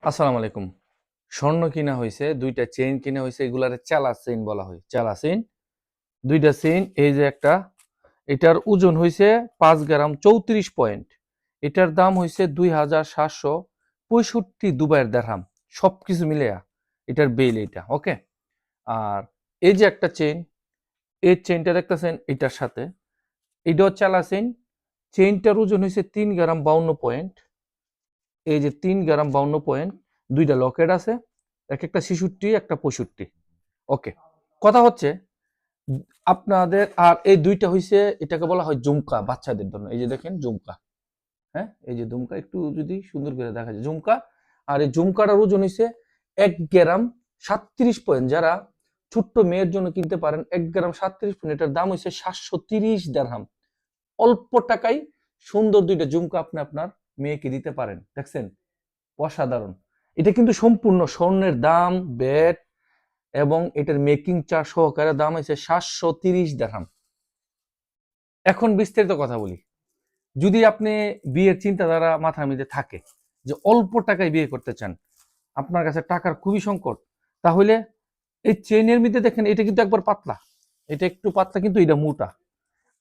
আসসালামু আলাইকুম। স্বর্ণ কিনা হয়েছে, দুইটা চেইন কিনা হয়েছে, এগুলার চালা চেইন বলা হয়। চালা চেইন, দুইটা চেইন। এই যে একটা, এটার ওজন হয়েছে 5 গ্রাম 34 পয়েন্ট। এটার দাম হয়েছে 2765 দুবাইয়ের দেরহাম। সবকিছু মিলে এটার বেল এটা, ওকে। আর এই যে একটা চেইন, এই চেইনটা দেখতেছেন এটার সাথে, এটাও চালা চেইন। চেইনটার ওজন হয়েছে 3 গ্রাম 52 পয়েন্ট। এই যে 3 গ্রাম 52 পয়েন্ট, দুইটা লকেট আছে, এক একটা 66 একটা 65। ওকে, কথা হচ্ছে আপনাদের, আর এই দুইটা হইছে, এটাকে বলা হয় ঝুমকা বাচ্চাদের জন্য। এই যে দেখেন ঝুমকা, হ্যাঁ, এই যে ঝুমকা, একটু যদি সুন্দর করে দেখা যায় ঝুমকা। আর এই ঝুমকাটার ওজন হইছে 1 গ্রাম 37 পয়েন্ট। যারা ছোট্ট মেয়ের জন্য কিনতে পারেন, 1 গ্রাম 37 পয়েন্ট, এটার দাম হইছে 730 দেরহাম। অল্প টাকায় সুন্দর দুইটা ঝুমকা আপনি আপনার মেয়েকে দিতে পারেন। দেখছেন, অসাধারণ। এটা কিন্তু সম্পূর্ণ স্বর্ণের দাম, ব্যাট এবং এটার মেকিং চার্জ সহকারে দাম হয়েছে 730 দেরহাম। এখন বিস্তারিত কথা বলি। যদি আপনি বিয়ের চিন্তাধারা মাথার মধ্যে থাকে যে অল্প টাকায় বিয়ে করতে চান, আপনার কাছে টাকার খুবই সংকট, তাহলে এই চেইনের মধ্যে দেখেন, এটা কিন্তু একবার পাতলা, এটা একটু পাতলা, কিন্তু এটা মোটা।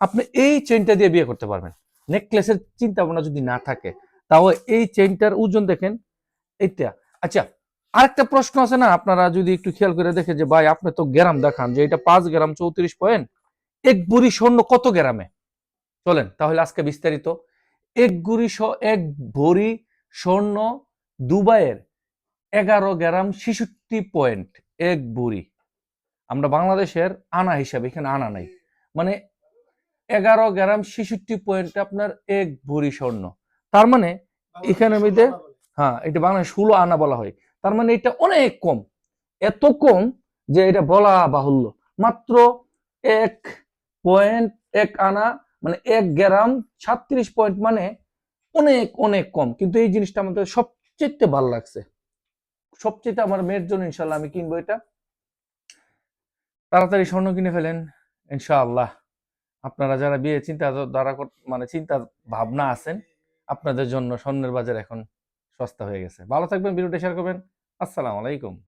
আপনি এই চেইনটা দিয়ে বিয়ে করতে পারবেন। নেকলেসের চিন্তা ভাবনা যদি না থাকে, তাও এই চেইনটার ওজন দেখেন এইটা। আচ্ছা, আরেকটা প্রশ্ন আছে না, আপনারা যদি একটু খেয়াল করে দেখে যে ভাই আপনি তো গ্রাম দেখান যে এটা 5 গ্রাম 34 পয়েন্ট, এক ভরি স্বর্ণ কত গ্রামে? চলেন তাহলে আজকে বিস্তারিত। এক ভরি স্বর্ণ দুবাইয়ের 11 গ্রাম 66 পয়েন্ট এক ভরি। আমরা বাংলাদেশের আনা হিসাবে, এখানে আনা নাই, মানে 11 গ্রাম 66 পয়েন্ট আপনার এক ভরি স্বর্ণ। তার মানে এখানের মধ্যে, হ্যাঁ, এটা বাংলাদেশ 16 আনা বলা হয়। তার মানে এটা অনেক কম, এত কম যে এটা বলা বাহুল্য। মাত্র 1 পয়েন্ট 1 আনা, মানে 1 গ্রাম 37 পয়েন্ট, মানে অনেক অনেক কম। কিন্তু এই জিনিসটা আমাদের সবচেয়ে ভালো লাগছে, সবচেয়ে আমার মেয়ের জন্য ইনশাল্লাহ আমি কিনবো এটা। তাড়াতাড়ি স্বর্ণ কিনে ফেলেন ইনশাআল্লাহ। আপনারা যারা বিয়ে চিন্তা দ্বারা মানে চিন্তা ভাবনা আছেন, আপনাদের জন্য স্বর্ণের বাজার এখন সস্তা হয়ে গেছে। ভালো থাকবেন, ভিডিওটা শেয়ার করবেন। আসসালামু আলাইকুম।